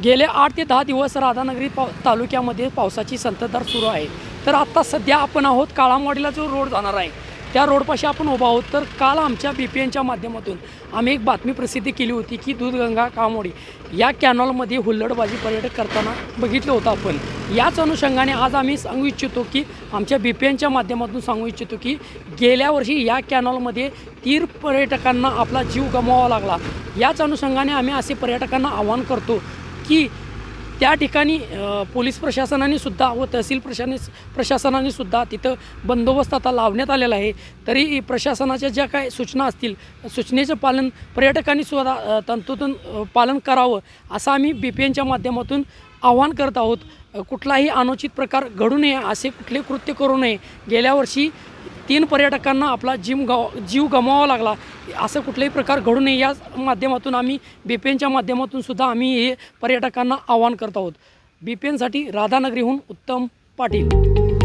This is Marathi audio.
गेले 8 ते 10 दिवस राधानगरी तालुक्यामध्ये पावसाची संततधार सुरू आहे। तर आता सध्या आपण आहोत काळामवाडीला जो रोड जाणार आहे त्या रोडपाशी आपण उभा आहोत। तर काल आमच्या BPNच्या माध्यमातून आम्ही एक बातमी प्रसिद्ध केली होती की दूधगंगा काळामवाडी या कॅनॉलमध्ये हुल्लडबाजी पर्यटक करताना बघितलं होतं आपण। याच अनुषंगाने आज आम्ही सांगू इच्छितो की आमच्या BPNच्या माध्यमातून सांगू इच्छितो की गेल्या वर्षी या कॅनॉलमध्ये 3 पर्यटकांना आपला जीव गमवावा लागला। याच अनुषंगाने आम्ही असे पर्यटकांना आवाहन करतो की त्या ठिकाणी पोलीस प्रशासनाने सुद्धा व तहसील प्रशासनाने सुद्धा तिथं बंदोबस्त आता लावण्यात आलेला आहे। तरी प्रशासनाच्या ज्या काही सूचना असतील सूचनेचं पालन पर्यटकांनी सुद्धा तंतोतंत पालन करावं असं आम्ही BPNच्या माध्यमातून आवाहन करत आहोत। कुठलाही अनुचित प्रकार घडू नये, असे कुठले कृत्य करू नये। गेल्या वर्षी 3 पर्यटकांना आपला जीव गमवावा लागला, असं कुठलाही प्रकार घडू नये या माध्यमातून आम्ही BPNच्या माध्यमातून सुद्धा आम्ही हे पर्यटकांना आवाहन करत आहोत। BPNसाठी राधानगरीहून उत्तम पाटील।